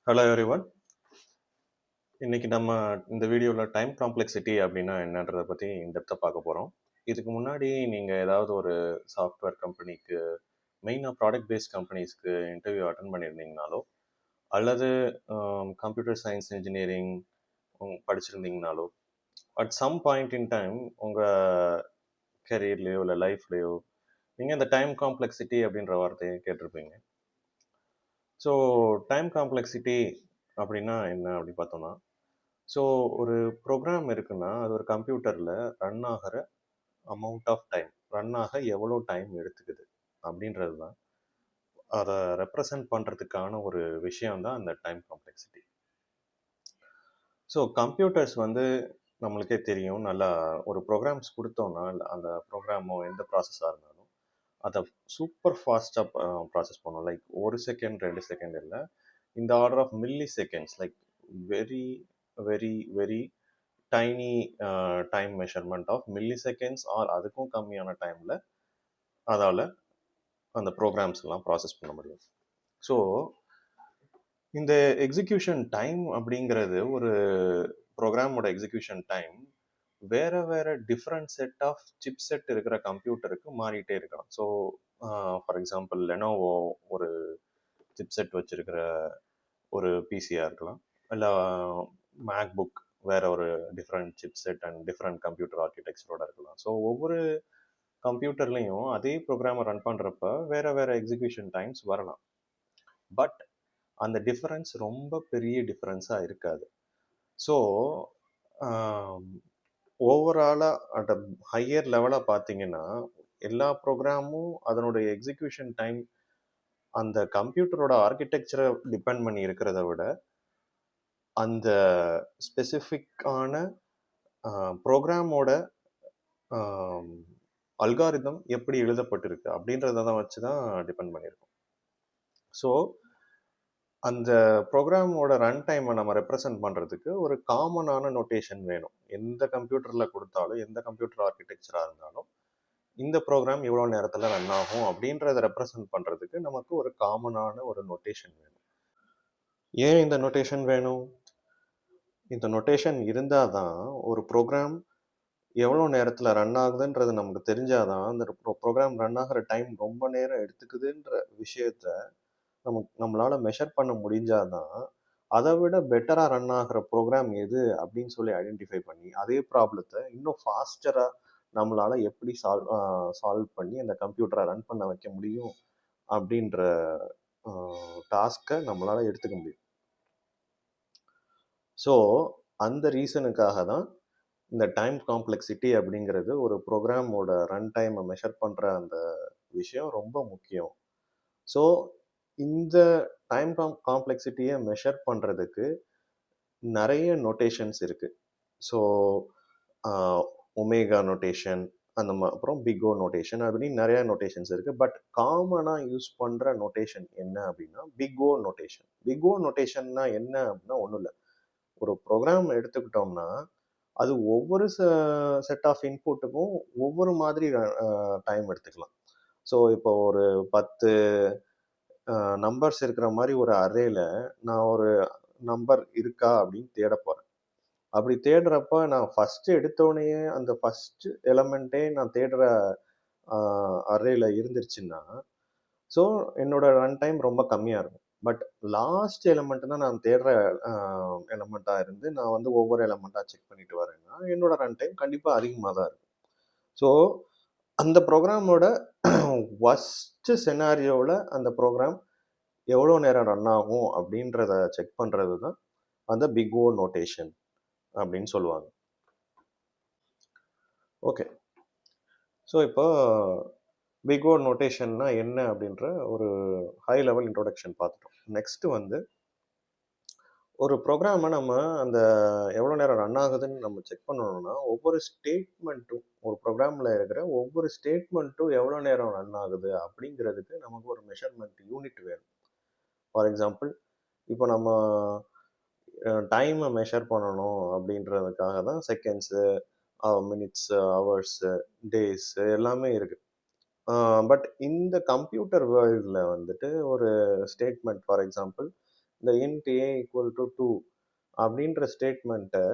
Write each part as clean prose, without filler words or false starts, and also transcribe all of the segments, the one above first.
Hello everyone. இன்னைக்கு நம்ம இந்த வீடியோவில் டைம் காம்ப்ளெக்சிட்டி அப்படின்னா என்னன்றதை பற்றி இன்டெப்த்தாக பார்க்க போகிறோம். இதுக்கு முன்னாடி நீங்கள் ஏதாவது ஒரு சாஃப்ட்வேர் கம்பெனிக்கு, மெயினாக ப்ராடக்ட் பேஸ்ட் கம்பெனிஸ்க்கு இன்டர்வியூ அட்டன் பண்ணியிருந்தீங்கனாலோ, அல்லது கம்ப்யூட்டர் சயின்ஸ் இன்ஜினியரிங் படிச்சிருந்தீங்கனாலோ, at some point in time உங்கள் கெரியர்லேயோ இல்லை லைஃப்லேயோ நீங்கள் இந்த டைம் காம்ப்ளெக்சிட்டி அப்படின்ற வார்த்தையை கேட்டிருப்பீங்க. ஸோ டைம் காம்ப்ளெக்சிட்டி அப்படின்னா என்ன அப்படின்னு பார்த்தோம்னா, ஸோ ஒரு ப்ரோக்ராம் இருக்குன்னா அது ஒரு கம்ப்யூட்டரில் ரன் ஆகிற அமௌண்ட் ஆஃப் டைம், ரன் ஆக எவ்வளோ டைம் எடுத்துக்குது அப்படின்றது தான் அதை ரெப்ரசன்ட் பண்ணுறதுக்கான ஒரு விஷயம் தான் அந்த டைம் காம்ப்ளெக்சிட்டி. ஸோ கம்ப்யூட்டர்ஸ் நம்மளுக்கே தெரியும், நல்லா ஒரு ப்ரோக்ராம்ஸ் கொடுத்தோன்னா அந்த ப்ரோக்ராமோ எந்த ப்ராசஸாக இருந்தாலும் அதை சூப்பர் ஃபாஸ்ட்டாக ப்ராசஸ் பண்ணும். லைக் 1 செகண்ட் 2 செகண்ட் இல்லை, இந்த order of milliseconds, like very very very tiny time measurement of milliseconds or அதுக்கும் கம்மியான டைமில் அதால் அந்த ப்ரோக்ராம்ஸ் எல்லாம் ப்ராசஸ் பண்ண முடியும். ஸோ இந்த எக்ஸிக்யூஷன் டைம் அப்படிங்கிறது, ஒரு ப்ரோக்ராமோட எக்ஸிக்யூஷன் டைம் வேற வேற different set of chip set இருக்கிற கம்ப்யூட்டருக்கு மாறிட்டே இருக்கலாம். ஸோ ஃபார் எக்ஸாம்பிள் லெனோவோ ஒரு சிப் செட் வச்சிருக்கிற ஒரு பிசியாக இருக்கலாம், இல்லை மேக் புக் வேற ஒரு different chip set and different computer ஆர்கிடெக்சரோட இருக்கலாம். ஸோ ஒவ்வொரு கம்ப்யூட்டர்லையும் அதே ப்ரோக்ராமை ரன் பண்ணுறப்ப வேற வேற எக்ஸிக்யூஷன் டைம்ஸ் வரலாம். பட் அந்த டிஃபரன்ஸ் ரொம்ப பெரிய டிஃபரன்ஸாக இருக்காது. ஸோ ஓவராலாக அட் அ ஹையர் லெவலாக பார்த்தீங்கன்னா, எல்லா ப்ரோக்ராமும் அதனுடைய எக்ஸிக்யூஷன் டைம் அந்த கம்ப்யூட்டரோட ஆர்கிடெக்சரை டிபெண்ட் பண்ணி இருக்கிறத விட, அந்த ஸ்பெசிஃபிக்கான ப்ரோக்ராமோட அல்காரிதம் எப்படி எழுதப்பட்டிருக்கு அப்படின்றத தான் வச்சு தான் டிபெண்ட் பண்ணியிருக்கோம். ஸோ அந்த ப்ரோக்ராமோட ரன் டைமை நம்ம ரெப்ரசன்ட் பண்ணுறதுக்கு ஒரு காமனான நோட்டேஷன் வேணும். எந்த கம்ப்யூட்டரில் கொடுத்தாலும், எந்த கம்ப்யூட்டர் ஆர்கிடெக்சராக இருந்தாலும், இந்த ப்ரோக்ராம் இவ்வளோ நேரத்தில் ரன் ஆகும் அப்படின்றத ரெப்ரசன்ட் பண்ணுறதுக்கு நமக்கு ஒரு காமனான ஒரு நோட்டேஷன் வேணும். ஏன் இந்த நோட்டேஷன் வேணும்? இந்த நோட்டேஷன் இருந்தால் தான் ஒரு ப்ரோக்ராம் எவ்வளோ நேரத்தில் ரன் ஆகுதுன்றது நமக்கு தெரிஞ்சாதான் அந்த ப்ரோக்ராம் ரன் ஆகிற டைம் ரொம்ப நேரம் எடுத்துக்குதுன்ற விஷயத்த நம்மளால் மெஷர் பண்ண முடிஞ்சாதான் அதை விட பெட்டராக ரன் ஆகிற ப்ரோக்ராம் எது அப்படின்னு சொல்லி ஐடென்டிஃபை பண்ணி அதே ப்ராப்ளத்தை இன்னும் ஃபாஸ்டராக நம்மளால் எப்படி சால்வ் பண்ணி அந்த கம்ப்யூட்டரை ரன் பண்ண வைக்க முடியும் அப்படின்ற டாஸ்க்கை நம்மளால் எடுத்துக்க முடியும். ஸோ அந்த ரீசனுக்காக தான் இந்த டைம் காம்ப்ளெக்சிட்டி அப்படிங்கிறது, ஒரு ப்ரோக்ராமோட ரன் டைமை மெஷர் பண்ணுற அந்த விஷயம் ரொம்ப முக்கியம். ஸோ இந்த டைம் காம்ப்ளெக்சிட்டியை மெஷர் பண்ணுறதுக்கு நிறைய நோட்டேஷன்ஸ் இருக்குது. ஸோ ஒமேகா நோட்டேஷன், அப்புறம் பிக் ஓ நோட்டேஷன் அப்படின்னு நிறைய நோட்டேஷன்ஸ் இருக்குது. பட் காமனாக யூஸ் பண்ணுற நோட்டேஷன் என்ன அப்படின்னா big O notation. Big O நோட்டேஷன்னா என்ன அப்படின்னா ஒன்றும் இல்லை, ஒரு ப்ரோக்ராம் எடுத்துக்கிட்டோம்னா அது ஒவ்வொரு செட் ஆஃப் இன்புட்டுக்கும் ஒவ்வொரு மாதிரி டைம் எடுத்துக்கலாம். ஸோ இப்போ ஒரு 10 நம்பர்ஸ் இருக்கிற மாதிரி ஒரு அரேல நான் ஒரு நம்பர் இருக்கா அப்படின்னு தேட போகிறேன். அப்படி தேடுறப்ப நான் ஃபஸ்ட்டு எடுத்தோடனே அந்த ஃபஸ்ட்டு எலமெண்ட்டே நான் தேடுற அரேல இருந்துருச்சுன்னா, ஸோ என்னோட ரன் டைம் ரொம்ப கம்மியாக இருக்கும். பட் லாஸ்ட் எலமெண்ட் தான் நான் தேடுற எலமெண்ட்டாக இருந்து நான் ஒவ்வொரு எலமெண்ட்டாக செக் பண்ணிட்டு வரேன்னா என்னோட ரன் டைம் கண்டிப்பாக அதிகமாக தான் இருக்கும். ஸோ அந்த ப்ரோக்ராமோட ஒஸ்ட்டு செனாரியோவில் அந்த ப்ரோக்ராம் எவ்வளோ நேரம் ரன் ஆகும் அப்படின்றத செக் பண்ணுறது தான் அந்த பிக் ஓ நோட்டேஷன் அப்படின்னு சொல்லுவாங்க. ஓகே, ஸோ இப்போ பிக் ஓ நோட்டேஷன்னா என்ன அப்படின்ற ஒரு ஹை லெவல் இன்ட்ரோடக்ஷன் பார்த்துட்டோம். நெக்ஸ்ட்டு ஒரு ப்ரோக்ராமை நம்ம அந்த எவ்வளோ நேரம் ரன் ஆகுதுன்னு நம்ம செக் பண்ணணும்னா, ஒவ்வொரு ஸ்டேட்மெண்ட்டும், ஒரு ப்ரோக்ராமில் இருக்கிற ஒவ்வொரு ஸ்டேட்மெண்ட்டும் எவ்வளோ நேரம் ரன் ஆகுது அப்படிங்கிறதுக்கு நமக்கு ஒரு மெஷர்மெண்ட் யூனிட் வேணும். ஃபார் எக்ஸாம்பிள், இப்போ நம்ம டைமை மெஷர் பண்ணணும் அப்படின்றதுக்காக தான் செகண்ட்ஸு, மினிட்ஸு, ஹவர்ஸு, டேஸு எல்லாமே இருக்குது. பட் இந்த கம்ப்யூட்டர் வேர்ல்டில் ஒரு ஸ்டேட்மெண்ட், ஃபார் எக்ஸாம்பிள் இந்த int a equal to 2 அப்படின்ற ஸ்டேட்மெண்ட்டை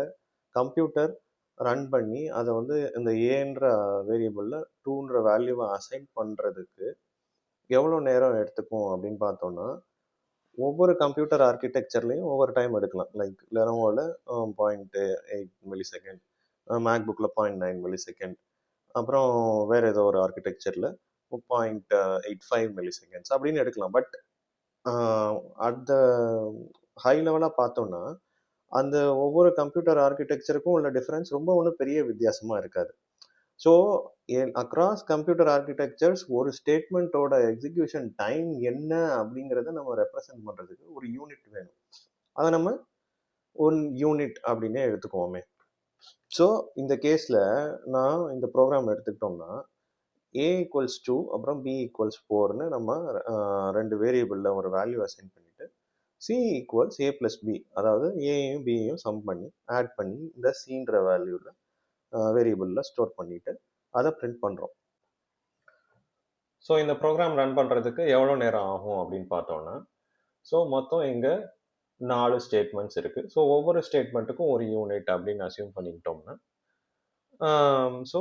கம்ப்யூட்டர் ரன் பண்ணி அதை வந்து இந்த ஏன்ற வேரியபிளில் 2ன்ற வேல்யூவை அசைன் பண்ணுறதுக்கு எவ்வளோ நேரம் எடுத்துக்கும் அப்படின்னு பார்த்தோம்னா, ஒவ்வொரு கம்ப்யூட்டர் ஆர்கிடெக்சர்லையும் ஒவ்வொரு டைம் எடுக்கலாம். லைக் லெனோவோவில் 0.8 மில்லி செகண்ட், மேக்புக்கில் 0.9 மில்லி செகண்ட், அப்புறம் வேறு ஏதோ ஒரு ஆர்கிடெக்சரில் 0.85 மில்லி செகண்ட்ஸ் அப்படின்னு எடுக்கலாம். பட் அந்த ஹை லெவலாக பார்த்தோம்னா, அந்த ஒவ்வொரு கம்ப்யூட்டர் ஆர்கிடெக்சருக்கும் உள்ள டிஃப்ரென்ஸ் ரொம்ப ஒன்றும் பெரிய வித்தியாசமாக இருக்காது. ஸோ அக்ராஸ் கம்ப்யூட்டர் ஆர்கிடெக்சர்ஸ் ஒரு ஸ்டேட்மெண்ட்டோட எக்ஸிக்யூஷன் டைம் என்ன அப்படிங்கிறத நம்ம ரெப்ரசன்ட் பண்ணுறதுக்கு ஒரு யூனிட் வேணும். அதை நம்ம ஒன் யூனிட் அப்படின்னே எடுத்துக்குவோமே. ஸோ இந்த கேஸில் நான் இந்த ப்ரோக்ராம் எடுத்துக்கிட்டோம்னா a ஈக்குவல்ஸ் 2 அப்புறம் b ஈக்குவல்ஸ் 4ன்னு நம்ம ரெண்டு வேரியபிளில் ஒரு வேல்யூ அசைன் பண்ணிட்டு c equals a plus b, அதாவது ஏயும் பியையும் சம் பண்ணி ஆட் பண்ணி இந்த cன்ற வேல்யூவில் வேரியபிளில் ஸ்டோர் பண்ணிட்டு அதை பிரிண்ட் பண்ணுறோம். ஸோ இந்த ப்ரோக்ராம் ரன் பண்ணுறதுக்கு எவ்வளோ நேரம் ஆகும் அப்படின்னு பார்த்தோன்னா, ஸோ மொத்தம் இங்கே 4 ஸ்டேட்மெண்ட்ஸ் இருக்குது. ஸோ ஒவ்வொரு ஸ்டேட்மெண்ட்டுக்கும் ஒரு யூனிட் அப்படின்னு அசியூம் பண்ணிக்கிட்டோம்னா, so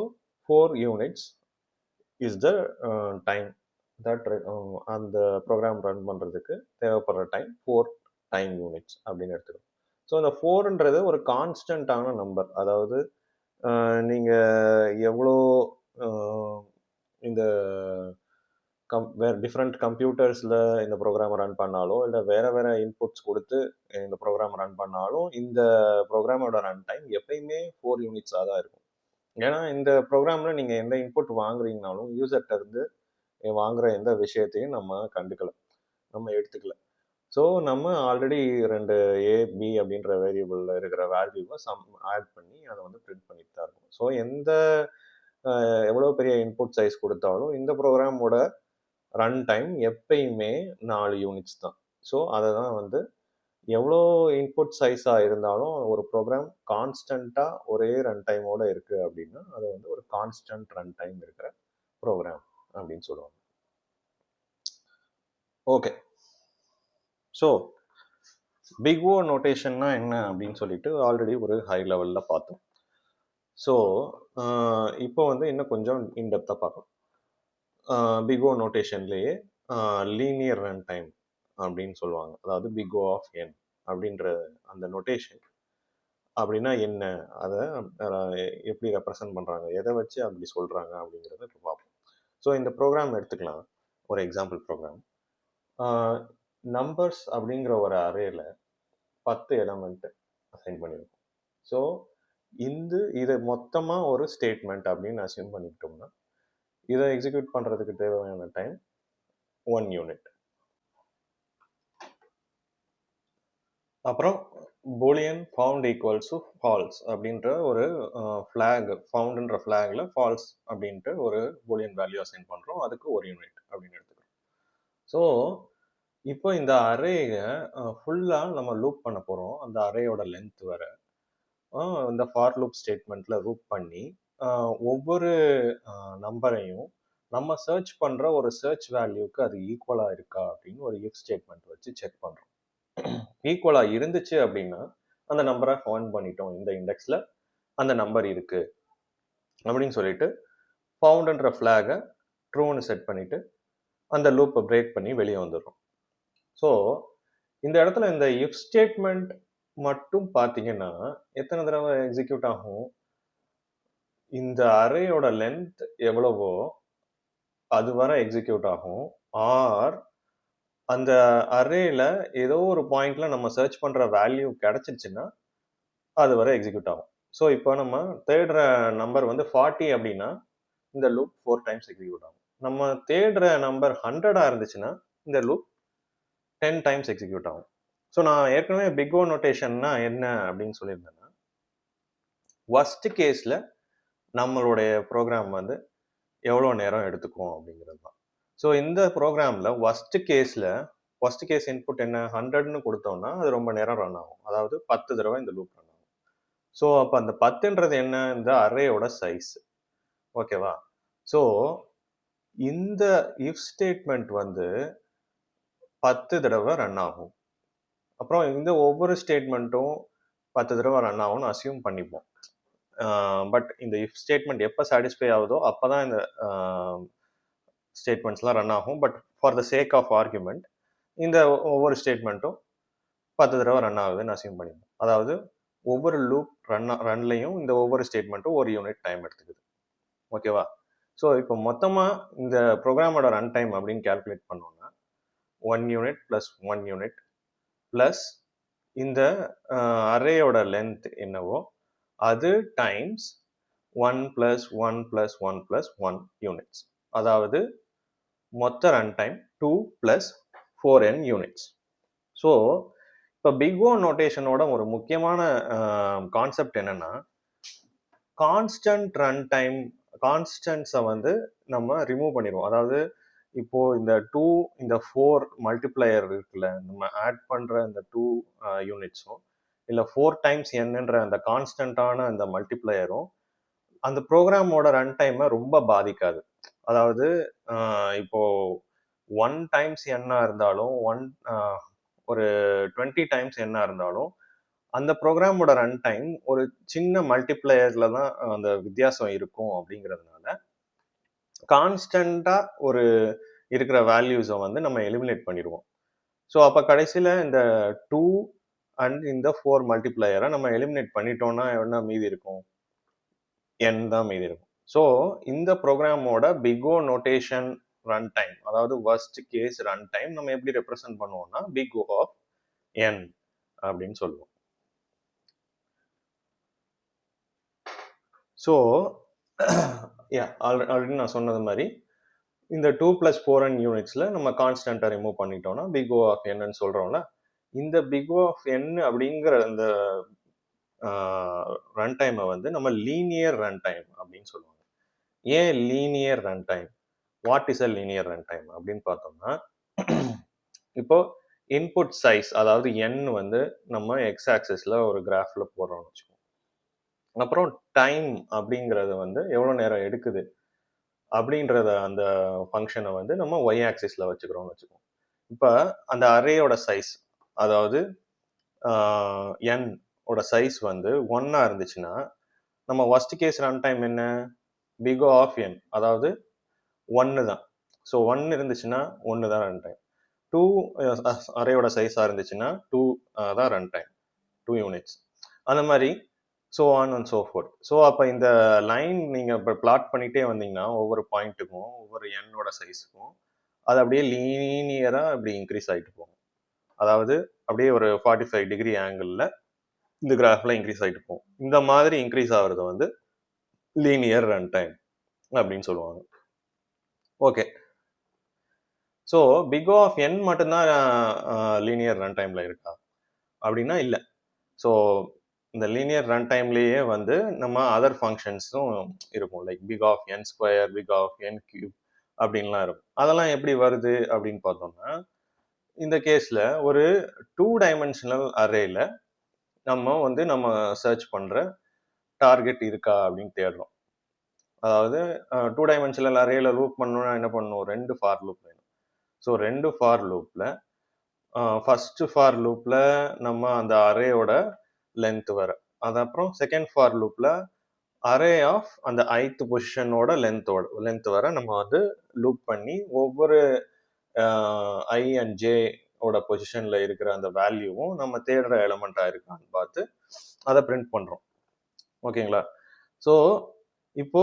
4 units is the time that அந்த ப்ரோக்ராம் ரன் பண்ணுறதுக்கு தேவைப்படுற டைம் 4 டைம் யூனிட்ஸ் அப்படின்னு எடுத்துக்கணும். ஸோ அந்த 4ன்றது ஒரு கான்ஸ்டன்டான நம்பர். அதாவது நீங்கள் எவ்வளோ இந்த வேறு டிஃப்ரெண்ட் கம்ப்யூட்டர்ஸில் இந்த ப்ரோக்ராம் ரன் பண்ணாலும், இல்லை வேறு இன்புட்ஸ் கொடுத்து இந்த ப்ரோக்ராம் ரன் பண்ணாலும், இந்த ப்ரோக்ராமோட ரன் டைம் எப்பயுமே 4 யூனிட்ஸாக தான் இருக்கும். ஏன்னா இந்த ப்ரோக்ராமில் நீங்கள் எந்த இன்புட் வாங்குறீங்கனாலும் யூசர்கிட்ட இருந்து வாங்குகிற எந்த விஷயத்தையும் நம்ம கண்டுக்கலை, நம்ம எடுத்துக்கல. ஸோ நம்ம ஆல்ரெடி 2 a b அப்படின்ற வேரியபிளில் இருக்கிற வேல்யூவை ஆட் பண்ணி அதை வந்து பிரிண்ட் பண்ணிட்டு தான் இருக்கும். ஸோ எவ்வளோ பெரிய இன்புட் சைஸ் கொடுத்தாலும் இந்த ப்ரோக்ராமோட ரன் டைம் எப்பயுமே 4 யூனிட்ஸ் தான். ஸோ அதை தான் வந்து எவ்வளோ இன்புட் சைஸாக இருந்தாலும் ஒரு ப்ரோக்ராம் கான்ஸ்டண்ட்டாக ஒரே ரன் டைமோட இருக்குது அப்படின்னா அது வந்து ஒரு கான்ஸ்டன்ட் ரன் டைம் இருக்கிற ப்ரோக்ராம் அப்படின்னு சொல்லுவாங்க. ஓகே, ஸோ பிக் ஓ நோட்டேஷன்னா என்ன அப்படின்னு சொல்லிட்டு ஆல்ரெடி ஒரு ஹை லெவலில் பார்த்தோம். ஸோ இப்போ வந்து இன்னும் கொஞ்சம் இன்டெப்த்தாக பார்க்கலாம். Big O நோட்டேஷன்லேயே linear run time அப்படின்னு சொல்லுவாங்க. அதாவது பிக் ஓ ஆஃப் என் அப்படின்ற அந்த நோட்டேஷன் அப்படின்னா என்ன, அதை எப்படி ரெப்ரசன்ட் பண்ணுறாங்க, எதை வச்சு அப்படி சொல்கிறாங்க அப்படிங்கிறத இப்போ பார்ப்போம். ஸோ இந்த ப்ரோக்ராம் எடுத்துக்கலாம், ஒரு எக்ஸாம்பிள் ப்ரோக்ராம். நம்பர்ஸ் அப்படிங்கிற ஒரு அரேல 10 எலமெண்ட் அசைன் பண்ணியிருக்கோம். ஸோ இதை மொத்தமாக ஒரு ஸ்டேட்மெண்ட் அப்படின்னு அசியூம் பண்ணிக்கிட்டோம்னா இதை எக்ஸிக்யூட் பண்ணுறதுக்கு தேவையான டைம் 1 யூனிட். அப்புறம் boolean found equals to false அப்படின்ற ஒரு ஃப்ளாக், ஃபவுண்டுன்ற ஃப்ளாகில் ஃபால்ஸ் அப்படின்ட்டு ஒரு பூலியன் வேல்யூ அசைன் பண்ணுறோம், அதுக்கு 1 யூனிட் அப்படின்னு எடுத்துக்கிறோம். ஸோ இப்போ இந்த அரேயை ஃபுல்லாக நம்ம லூப் பண்ண போகிறோம். அந்த அரேயோட லென்த் வர இந்த ஃபார் லூப் ஸ்டேட்மெண்ட்டில் லூப் பண்ணி ஒவ்வொரு நம்பரையும் நம்ம சர்ச் பண்ணுற ஒரு சர்ச் வேல்யூக்கு அது ஈக்குவலாக இருக்கா அப்படின்னு ஒரு இஃப் ஸ்டேட்மெண்ட் வச்சு செக் பண்ணுறோம். ஈக்குவலாக இருந்துச்சு அப்படின்னா அந்த நம்பரை ஃபவுண்ட் பண்ணிட்டோம், இந்த இண்டெக்ஸில் அந்த நம்பர் இருக்குது அப்படின்னு சொல்லிட்டு ஃபவுண்டுன்ற ஃப்ளாகை ட்ரூன்னு செட் பண்ணிவிட்டு அந்த லூப்பை பிரேக் பண்ணி வெளியே வந்துடுறோம். ஸோ இந்த இடத்துல இந்த இஃப் ஸ்டேட்மெண்ட் மட்டும் பார்த்தீங்கன்னா எத்தனை தடவை எக்ஸிக்யூட் ஆகும், இந்த அரேயோட லென்த் எவ்வளவோ அது வரை எக்ஸிக்யூட் ஆகும். ஆர் அந்த அரேல ஏதோ ஒரு பாயிண்ட்ல நம்ம சர்ச் பண்ற வேல்யூ கிடைச்சிருச்சுன்னா அது வரை எக்ஸிக்யூட் ஆகும். ஸோ இப்போ நம்ம தேடுற நம்பர் வந்து 40 அப்படின்னா இந்த லூப் 4 டைம்ஸ் எக்ஸிக்யூட் ஆகும். நம்ம தேடுற நம்பர் 100 இருந்துச்சுன்னா இந்த லூப் 10 டைம்ஸ் எக்ஸிக்யூட் ஆகும். ஸோ நான் ஏற்கனவே பிக் ஓ நோட்டேஷன்னா என்ன அப்படின்னு சொல்லியிருந்தேன்னா, ஒர்ஸ்ட் கேஸில் நம்மளுடைய ப்ரோக்ராம் வந்து எவ்வளோ நேரம் எடுத்துக்கும் அப்படிங்கிறது தான். ஸோ இந்த ப்ரோக்ராமில் ஒர்ஸ்ட் கேஸ் இன்புட் என்ன, 100ன்னு கொடுத்தோம்னா அது ரொம்ப நேரம் ரன் ஆகும். அதாவது 10 தடவை இந்த லூப் ரன் ஆகும். ஸோ அப்போ அந்த 10ன்றது என்ன, இந்த அரேயோட சைஸ். ஓகேவா? ஸோ இந்த இஃப் ஸ்டேட்மெண்ட் வந்து 10 தடவை ரன் ஆகும். அப்புறம் இந்த ஒவ்வொரு ஸ்டேட்மெண்ட்டும் 10 தடவை ரன் ஆகும்னு அசியூம் பண்ணிப்போம். பட் இந்த இஃப் ஸ்டேட்மெண்ட் எப்போ சாட்டிஸ்ஃபை ஆகுதோ அப்போ தான் இந்த ஸ்டேட்மெண்ட்ஸ்லாம் ரன் ஆகும். But for the sake of argument இந்த ஒவ்வொரு ஸ்டேட்மெண்ட்டும் 10 தடவை ரன் ஆகுதுன்னு அசியூம் பண்ணிப்போம். அதாவது ஒவ்வொரு லூப் ரன்லையும் இந்த ஒவ்வொரு ஸ்டேட்மெண்ட்டும் ஒரு யூனிட் டைம் எடுத்துக்குது. ஓகேவா? ஸோ இப்போ மொத்தமாக இந்த ப்ரோக்ராமோட ரன் டைம் அப்படின்னு கேல்குலேட் பண்ணோம்னா 1 யூனிட் ப்ளஸ் 1 யூனிட் ப்ளஸ் இந்த அரேயோட லென்த் என்னவோ அது times 1 plus 1 plus 1 plus 1 units. அதாவது மொத்த run time 2 plus 4n units. So இப்போ பிக் ஓ நோட்டேஷனோட ஒரு முக்கியமான கான்செப்ட் என்னன்னா, கான்ஸ்டன்ட் ரன் டைம் கான்ஸ்டன்ட்ஸை வந்து நம்ம ரிமூவ் பண்ணிடுவோம். அதாவது இப்போ இந்த 2 இந்த 4 மல்டிப்ளையர் இருக்குல்ல, நம்ம ஆட் பண்ற இந்த 2 யூனிட்ஸும் இல்லை 4 டைம்ஸ் என்னன்ற அந்த கான்ஸ்டன்டான அந்த மல்டிப்ளையரும் அந்த ப்ரோக்ராமோட ரன் டைமை ரொம்ப பாதிக்காது. அதாவது இப்போ 1 டைம்ஸ் என்ன இருந்தாலும் ஒரு 20 டைம்ஸ் என்ன இருந்தாலும் அந்த ப்ரோக்ராமோட ரன் டைம் ஒரு சின்ன மல்டிப்ளையர்ல தான் அந்த வித்தியாசம் இருக்கும். அப்படிங்கிறதுனால கான்ஸ்டண்டா ஒரு இருக்கிற வேல்யூஸை வந்து நம்ம எலிமினேட் பண்ணிடுவோம். ஸோ அப்போ கடைசியில் இந்த 2 அண்ட் இந்த 4 மல்டிப்ளையரை நம்ம எலிமினேட் பண்ணிட்டோம்னா என்ன மீதி இருக்கும்? n தான் மீதி இருக்கும். ஸோ இந்த ப்ரோக்ராமோட big O notation run time, அதாவது worst கேஸ் ரன் டைம் நம்ம எப்படி ரெப்ரசென்ட் பண்ணுவோம்னா பிக் ஓ ஆஃப் n அப்படின்னு சொல்லுவோம். ஸோ ஆல்ரெடி நான் சொன்னது மாதிரி இந்த 2 + 4n யூனிட்ஸில் நம்ம கான்ஸ்டன்ட்டை ரிமூவ் பண்ணிட்டோம்னா பிக் ஓ ஆஃப் என்னன்னு சொல்கிறோம்ல. இந்த பிக் ஓ ஆஃப் n அப்படிங்கிற இந்த ரன் டைமை வந்து நம்ம லீனியர் ரன் டைம் அப்படின்னு சொல்லுவாங்க. ஏன் linear run time? What is a linear run time அப்படின்னு பார்த்தோம்னா, இப்போ இன்புட் சைஸ் அதாவது n வந்து நம்ம எக்ஸ் ஆக்சிஸில் ஒரு கிராஃபில் போடுறோம்னு வச்சுக்கோங்க. அப்புறம் டைம் அப்படிங்கிறது வந்து எவ்வளோ நேரம் எடுக்குது அப்படின்றத அந்த ஃபங்க்ஷனை வந்து நம்ம ஒய் ஆக்சிஸில் வச்சுக்கிறோம்னு வச்சுக்கோங்க. இப்போ அந்த அரேயோட சைஸ், அதாவது n ஓட சைஸ் வந்து 1 இருந்துச்சுன்னா நம்ம worst கேஸ் ரன் டைம் என்ன? பிக் ஓ ஆஃப் n, அதாவது 1 தான். ஸோ 1 இருந்துச்சுன்னா 1 தான் ரன் டைம். 2 அரேயோட சைஸாக இருந்துச்சுன்னா 2 தான் ரன் டைம், 2 யூனிட்ஸ். அந்த மாதிரி so on and so fourth. So அப்போ இந்த லைன் நீங்கள் இப்போ பிளாட் பண்ணிகிட்டே வந்தீங்கன்னா ஒவ்வொரு பாயிண்ட்டுக்கும் ஒவ்வொரு என்னோட சைஸுக்கும் அது அப்படியே லீனியராக இப்படி இன்க்ரீஸ் ஆகிட்டு போகும். அதாவது அப்படியே ஒரு 45 டிகிரி ஆங்கிளில் இந்த கிராஃபில் இன்க்ரீஸ் ஆகிட்டு போகும். இந்த மாதிரி இன்க்ரீஸ் ஆகிறது வந்து லீனியர் ரன் டைம் அப்படின்னு சொல்லுவாங்க. Okay, so big O of n மட்டும்தான் லீனியர் ரன் டைமில் இருக்கா அப்படின்னா இல்லை. ஸோ இந்த லீனியர் ரன் டைம்லேயே வந்து நம்ம அதர் ஃபங்க்ஷன்ஸும் இருக்கும், like big of n square, big of n cube அப்படின்லாம் இருக்கும். அதெல்லாம் எப்படி வருது அப்படின்னு பார்த்தோம்னா, இந்த கேஸில் ஒரு 2 டைமென்ஷனல் அரேல நம்ம சர்ச் பண்ணுற டார்கெட் இருக்கா அப்படின்னு தேடுறோம். அதாவது 2 டைமென்ஷனல் அரேல லூப் பண்ணணும்னா என்ன பண்ணணும்? 2 ஃபார் லூப் வேணும். ஸோ 2 ஃபார் லூப்பில் ஃபர்ஸ்ட் ஃபார் லூப்பில் நம்ம அந்த அரேயோட லென்த் வர, அது அப்புறம் செகண்ட் ஃபார் லூப்பில் அரே ஆஃப் அந்த ஐத் பொசிஷனோட லென்த் வர நம்ம வந்து லூப் பண்ணி ஒவ்வொரு ஐ அண்ட் ஜே ஓட பொசிஷனில் இருக்கிற அந்த வேல்யூவும் நம்ம தேடுற எலமெண்ட்டாக இருக்கான்னு பார்த்து அதை பிரிண்ட் பண்ணுறோம். ஓகேங்களா? ஸோ இப்போ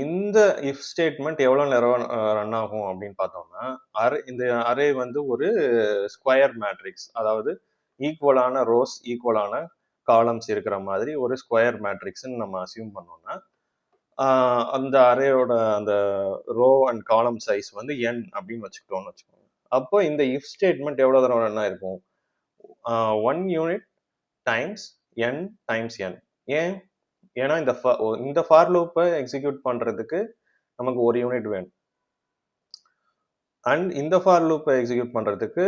இந்த இஃப் ஸ்டேட்மெண்ட் எவ்வளோ நேரம் ரன் ஆகும் அப்படின்னு பார்த்தோம்னா, இந்த அரே வந்து ஒரு ஸ்கொயர் மேட்ரிக்ஸ், அதாவது ஈக்குவலான ரோஸ் ஈக்குவலான காலம்ஸ் இருக்கிற மாதிரி ஒரு ஸ்கொயர் மேட்ரிக்ஸ்ன்னு நம்ம அசியூம் பண்ணோம்னா, அந்த அரேயோட அந்த ரோ அண்ட் காலம் சைஸ் வந்து n அப்படின்னு வச்சுக்கிட்டோம்னு வச்சுக்கோங்க. அப்போ இந்த இஃப் ஸ்டேட்மெண்ட் எவ்வளோ தூரம் ரன் ஆயிருக்கும்? 1 unit times n times n. ஏன்னா இந்த ஃபார் லூப்பை எக்ஸிக்யூட் பண்ணுறதுக்கு நமக்கு ஒரு யூனிட் வேணும். அண்ட் இந்த ஃபார் லூப்பை எக்ஸிக்யூட் பண்ணுறதுக்கு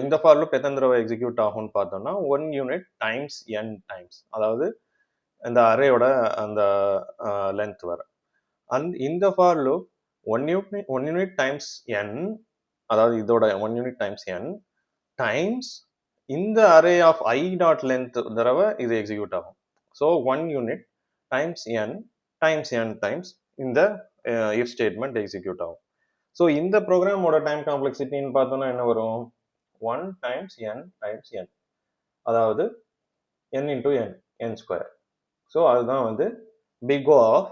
இந்த ஃபார் லூப் எத்தனை தடவை எக்ஸிக்யூட் ஆகும்னு பார்த்தோம்னா 1 யூனிட் டைம்ஸ் n டைம்ஸ், அதாவது இந்த அரேயோட அந்த லென்த் வர. அண்ட் இந்த for loop 1 unit times n, அதாவது இதோட 1 யூனிட் டைம்ஸ் n டைம்ஸ் இந்த array of I dot length தடவை இது எக்ஸிக்யூட் ஆகும். So 1 unit times n times இந்த இஃப் ஸ்டேட்மெண்ட் எக்ஸிக்யூட் ஆகும். ஸோ இந்த ப்ரோக்ராமோட டைம் காம்ப்ளெக்சிட்டின்னு பார்த்தோம்னா என்ன வரும்? 1 டைம்ஸ் n, அதாவது n into n square. So அதுதான் வந்து big O of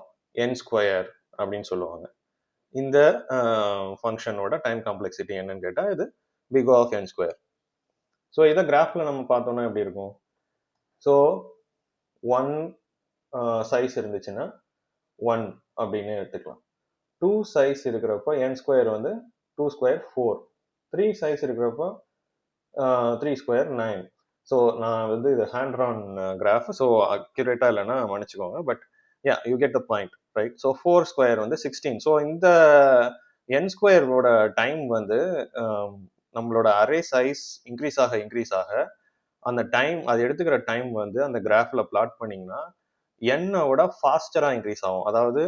n square அப்படின்னு சொல்லுவாங்க. இந்த ஃபங்க்ஷனோட டைம் காம்ப்ளெக்சிட்டி என்னன்னு கேட்டால் இது big O of n square. So இதை கிராஃபில் நம்ம பார்த்தோம்னா எப்படி இருக்கும்? ஸோ 1 சைஸ் இருந்துச்சுன்னா 1 அப்படின்னு எடுத்துக்கலாம். 2 சைஸ் இருக்கிறப்போ n ஸ்கொயர் வந்து 2 ஸ்கொயர் 4. 3 சைஸ் இருக்கிறப்போ 3 ஸ்கொயர் 9. ஸோ நான் வந்து இது ஹேண்ட் ஆன் கிராஃப், ஸோ அக்யூரேட்டாக இல்லைன்னா மன்னிச்சுக்கோங்க. But you get the point, right? So 4 square வந்து 16. ஸோ இந்த n ஸ்கொயரோட டைம் வந்து நம்மளோட அரே சைஸ் இன்க்ரீஸ் ஆக அந்த டைம், அது எடுத்துக்கிற டைம் வந்து அந்த கிராஃபில் பிளாட் பண்ணிங்கன்னா என்னோட ஃபாஸ்டராக இன்க்ரீஸ் ஆகும். அதாவது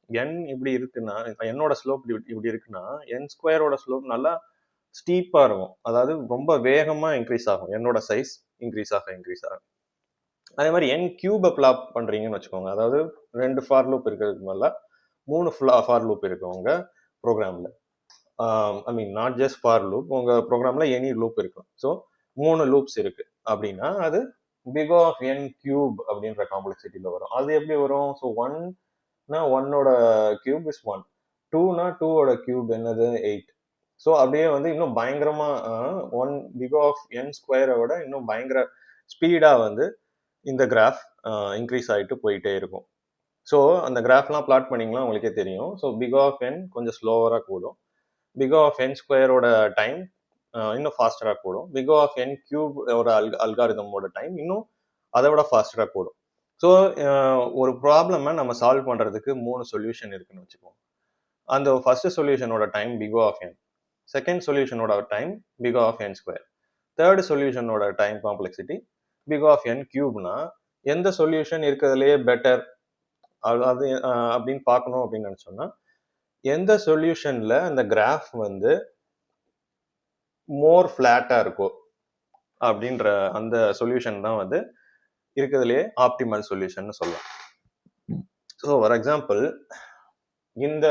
n இப்படி இருக்குன்னா, என்னோட ஸ்லோப் இப்படி இருக்குன்னா n ஸ்கொயரோட ஸ்லோப் நல்லா ஸ்டீப்பாக இருக்கும். அதாவது ரொம்ப வேகமாக இன்க்ரீஸ் ஆகும். என்னோட சைஸ் இன்க்ரீஸ் ஆக. அதே மாதிரி n கியூபை பிளாட் பண்ணுறீங்கன்னு வச்சுக்கோங்க. அதாவது 2 ஃபார் லூப் இருக்கிறதுக்கு மேலே 3 ஃபார் லூப் இருக்கு உங்கள் ப்ரோக்ராமில். I mean not just for loop, உங்கள் ப்ரோக்ராமில் எனி லூப் இருக்கும். ஸோ 3 லூப்ஸ் இருக்கு அப்படின்னா அது பிக் ஆஃப் n கியூப் அப்படின்ற காம்ப்ளெக்சிட்டியில் வரும். அது எப்படி வரும்? ஸோ 1னா 1ஓட கியூப் இஸ் 1, 2னா 2ஓட கியூப் என்னது 8. ஸோ அப்படியே வந்து இன்னும் பயங்கரமா 1 பிக் ஆஃப் n ஸ்கொயரை விட இன்னும் பயங்கர ஸ்பீடாக வந்து இந்த கிராஃப் இன்க்ரீஸ் ஆகிட்டு போயிட்டே இருக்கும். ஸோ அந்த கிராஃப்லாம் பிளாட் பண்ணிங்கன்னா உங்களுக்கே தெரியும். ஸோ பிக் ஆஃப் n கொஞ்சம் ஸ்லோவராக கூடும். பிக் ஆஃப் n ஸ்கொயரோட டைம் இன்னும் ஃபாஸ்டராக கூடும். பிக் ஆஃப் n கியூப் ஒரு அல்காரிதமோட டைம் இன்னும் அதை விட ஃபாஸ்டராக கூடும். ஸோ ஒரு ப்ராப்ளமை நம்ம சால்வ் பண்ணுறதுக்கு 3 சொல்யூஷன் இருக்குன்னு வச்சுக்கோங்க. அந்த ஃபர்ஸ்ட் சொல்யூஷனோட time big of n, second சொல்யூஷனோட time big of n square, third சொல்யூஷனோட time complexity big of n கியூப்னா எந்த சொல்யூஷன் இருக்கிறதுலையே பெட்டர் அது அப்படின்னு பார்க்கணும் அப்படின்னு நினச்சோம்னா எந்த சொல்யூஷன்ல அந்த கிராஃப் வந்து மோர் ஃபிளாட்டா இருக்கோ அப்படின்ற அந்த சொல்யூஷன் தான் வந்து இருக்கிறதுலையே ஆப்டிமல் சொல்யூஷன் சொல்லலாம். ஸோ ஃபார் எக்ஸாம்பிள் இந்த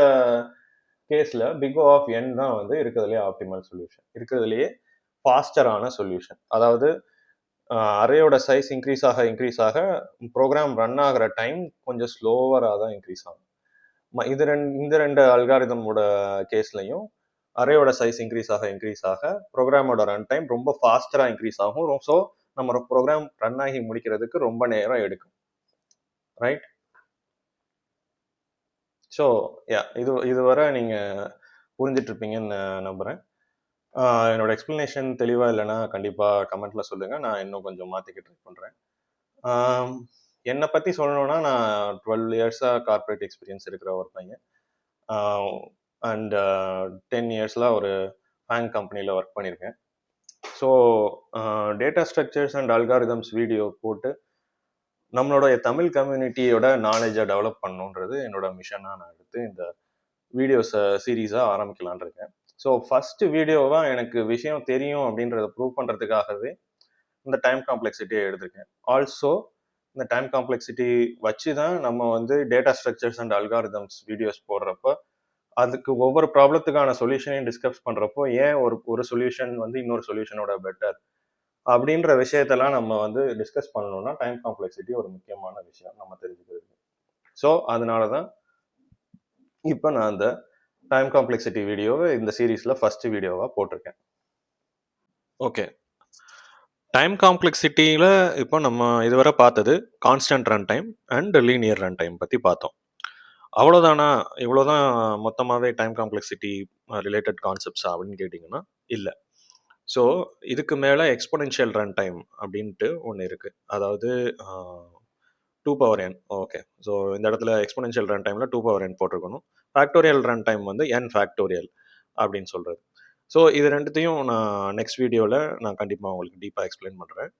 கேஸ்ல பிக் O ஆஃப் n தான் வந்து இருக்கிறதுலையே ஆப்டிமல் சொல்யூஷன், இருக்கிறதுலையே ஃபாஸ்டரான சொல்யூஷன். அதாவது அரேயோட சைஸ் இன்க்ரீஸ் ஆக ப்ரோக்ராம் ரன் ஆகிற டைம் கொஞ்சம் ஸ்லோவராக தான் இன்க்ரீஸ் ஆகும். இந்த ரெண்டு அல்காரிதமோட கேஸ்லையும் அரேயோட சைஸ் இன்க்ரீஸ் ஆக ப்ரோக்ராமோட ரன் டைம் ரொம்ப ஃபாஸ்டராக இன்க்ரீஸ் ஆகும். ஸோ நம்ம ப்ரோக்ராம் ரன் ஆகி முடிக்கிறதுக்கு ரொம்ப நேரம் எடுக்கும், ரைட்? ஸோ இதுவரை நீங்கள் புரிஞ்சிட்டு இருப்பீங்கன்னு நம்புகிறேன். என்னோட எக்ஸ்பிளனேஷன் தெளிவாக இல்லைன்னா கண்டிப்பாக கமெண்ட்டில் சொல்லுங்கள், நான் இன்னும் கொஞ்சம் மாற்றிக்க ட்ரை பண்ணுறேன். என்னை பற்றி சொல்லணுன்னா நான் 12 இயர்ஸாக கார்பரேட் எக்ஸ்பீரியன்ஸ் இருக்கிற ஒரு பையன். அண்ட் 10 இயர்ஸில் ஒரு பேங்க் கம்பெனியில் ஒர்க் பண்ணியிருக்கேன். So data structures and algorithms video போட்டு நம்மளோட தமிழ் கம்யூனிட்டியோட நாலேஜை டெவலப் பண்ணணுன்றது என்னோட மிஷனாக நான் எடுத்து இந்த வீடியோஸ் சீரீஸாக ஆரம்பிக்கலான் இருக்கேன். ஸோ ஃபஸ்ட்டு வீடியோவாக எனக்கு விஷயம் தெரியும் அப்படின்றத ப்ரூவ் பண்ணுறதுக்காகவே இந்த டைம் காம்ப்ளெக்சிட்டியை எடுத்திருக்கேன். ஆல்சோ இந்த டைம் காம்ப்ளெக்சிட்டி வச்சு தான் நம்ம வந்து data structures and algorithms videos போடுறப்போ அதுக்கு ஒவ்வொரு ப்ராப்ளத்துக்கான சொல்யூஷனையும் டிஸ்கஸ் பண்ணுறப்போ ஏன் ஒரு சொல்யூஷன் வந்து இன்னொரு சொல்யூஷனோட பெட்டர் அப்படின்ற விஷயத்தெல்லாம் நம்ம வந்து டிஸ்கஸ் பண்ணணும்னா டைம் காம்ப்ளெக்சிட்டி ஒரு முக்கியமான விஷயம் நம்ம தெரிஞ்சுக்கிறது. ஸோ அதனால தான் இப்போ நான் அந்த டைம் காம்ப்ளெக்சிட்டி வீடியோவை இந்த சீரீஸில் ஃபர்ஸ்ட் வீடியோவாக போட்டிருக்கேன். ஓகே, டைம் காம்ப்ளெக்சிட்டியில் இப்போ நம்ம இதுவரை பார்த்தது constant run time and linear run time பற்றி பார்த்தோம். அவ்வளோதானா, இவ்வளோதான் மொத்தமாகவே டைம் காம்ப்ளெக்சிட்டி ரிலேட்டட் கான்செப்ட்ஸா அப்படின்னு கேட்டிங்கன்னா இல்லை. ஸோ இதுக்கு மேலே எக்ஸ்பொனென்ஷியல் ரன் டைம் அப்படின்ட்டு ஒன்று இருக்குது. அதாவது 2n. ஓகே, ஸோ இந்த இடத்துல எக்ஸ்பொனென்ஷியல் ரன் டைமில் 2n போட்டிருக்கணும். ஃபேக்டோரியல் ரன் டைம் வந்து n ஃபேக்டோரியல் அப்படின்னு சொல்கிறது. ஸோ இது ரெண்டுத்தையும் நான் நெக்ஸ்ட் வீடியோவில் நான் கண்டிப்பாக உங்களுக்கு டீப்பாக எக்ஸ்பிளைன் பண்ணுறேன்.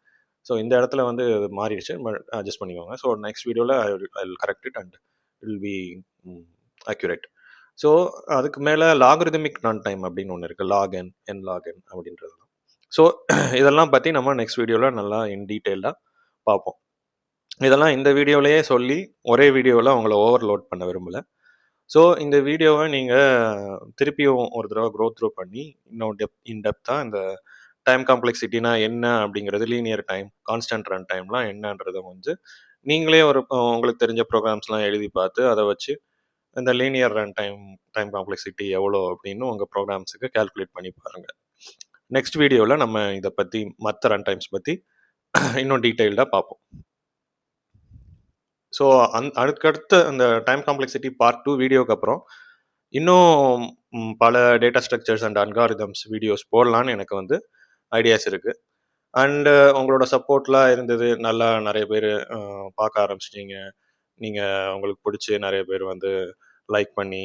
ஸோ இந்த இடத்துல வந்து மாறிடுச்சு, அட்ஜஸ்ட் பண்ணிக்கோங்க. ஸோ நெக்ஸ்ட் வீடியோவில் I will correct it and it will be accurate. So அதுக்கு மேலே லாகரிதமிக் ரன் டைம் அப்படின்னு ஒன்று இருக்குது, log n, n log n அப்படின்றது. ஸோ இதெல்லாம் பற்றி நம்ம நெக்ஸ்ட் வீடியோவில் நல்லா இன் டீட்டெயில்டாக பார்ப்போம். இதெல்லாம் இந்த வீடியோவிலேயே சொல்லி ஒரே வீடியோவில் உங்களை ஓவர்லோட் பண்ண விரும்பலை. ஸோ இந்த வீடியோவை நீங்கள் திருப்பியும் ஒரு தடவை க்ரோத் த்ரூ பண்ணி இன்னும் இன்டெப்த்தாக இந்த டைம் காம்ப்ளெக்சிட்டினா என்ன அப்படிங்கிறது, லீனியர் டைம், கான்ஸ்டன்ட் ரன் டைம்லாம் என்னன்றதை வந்து நீங்களே ஒரு உங்களுக்கு தெரிஞ்ச ப்ரோக்ராம்ஸ்லாம் எழுதி பார்த்து அதை வச்சு இந்த லீனியர் ரன் டைம் காம்ப்ளெக்சிட்டி எவ்வளோ அப்படின்னு உங்கள் ப்ரோக்ராம்ஸுக்கு கால்குலேட் பண்ணி பாருங்கள். நெக்ஸ்ட் வீடியோவில் நம்ம இதை பற்றி மற்ற ரன் டைம்ஸ் பற்றி இன்னும் டீட்டெயில்டாக பார்ப்போம். ஸோ அதுக்கடுத்து அந்த டைம் காம்ப்ளெக்சிட்டி பார்ட் 2 வீடியோக்கு அப்புறம் இன்னும் பல data structures and algorithms videos போடலான்னு எனக்கு வந்து ஐடியாஸ் இருக்குது. அண்டு உங்களோட சப்போர்ட்லாம் இருந்தது, நல்லா நிறைய பேர் பார்க்க ஆரம்பிச்சிட்டிங்க, நீங்கள் உங்களுக்கு பிடிச்சி நிறைய பேர் வந்து லைக் பண்ணி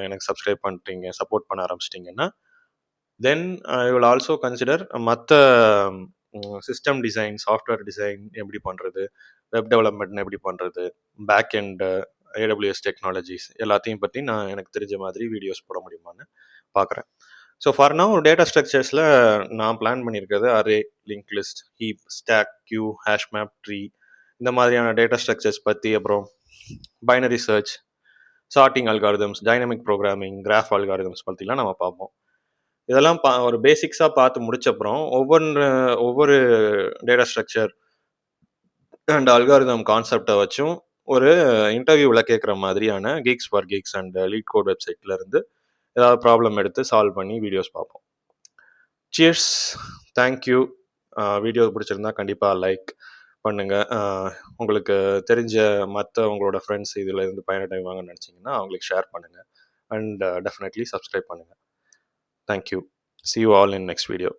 எனக்கு சப்ஸ்கிரைப் பண்ணிட்டீங்க, சப்போர்ட் பண்ண ஆரம்பிச்சிட்டிங்கன்னா, தென் ஐ வில் ஆல்சோ கன்சிடர் மற்ற சிஸ்டம் டிசைன், சாஃப்ட்வேர் டிசைன் எப்படி பண்ணுறது, வெப் டெவலப்மெண்ட் எப்படி பண்ணுறது, பேக் அண்டு AWS டெக்னாலஜிஸ் எல்லாத்தையும் பற்றி நான் எனக்கு தெரிஞ்ச மாதிரி வீடியோஸ் போட முடியுமான்னு பார்க்குறேன். ஸோ ஃபார் நவ் டேட்டா ஸ்ட்ரக்சர்ஸில் நான் பிளான் பண்ணியிருக்கிறது array, link list, heap, stack, queue, hash map, tree, இந்த மாதிரியான டேட்டா ஸ்ட்ரக்சர்ஸ் பற்றி, அப்புறம் binary search, sorting algorithms, dynamic programming, graph algorithms பற்றிலாம் நம்ம பார்ப்போம். இதெல்லாம் ஒரு பேசிக்ஸாக பார்த்து முடிச்சப்புறம் ஒவ்வொரு டேட்டா ஸ்ட்ரக்சர் அண்ட் அல்காரிதம் கான்செப்டை வச்சும் ஒரு இன்டர்வியூவில் கேட்குற மாதிரியான Geeks for Geeks and LeetCode வெப்சைட்லேருந்து ஏதாவது ப்ராப்ளம் எடுத்து சால்வ் பண்ணி வீடியோஸ் பார்ப்போம். Cheers, thank you. வீடியோ பிடிச்சிருந்தா கண்டிப்பாக லைக் பண்ணுங்கள். உங்களுக்கு தெரிஞ்ச மற்ற உங்களோட ஃப்ரெண்ட்ஸ் இதில் இருந்து பயனடைவாங்கன்னு நினச்சிங்கன்னா அவங்களுக்கு ஷேர் பண்ணுங்கள். அண்ட் டெஃபினெட்லி சப்ஸ்கிரைப் பண்ணுங்கள். Thank you. See you all in next video.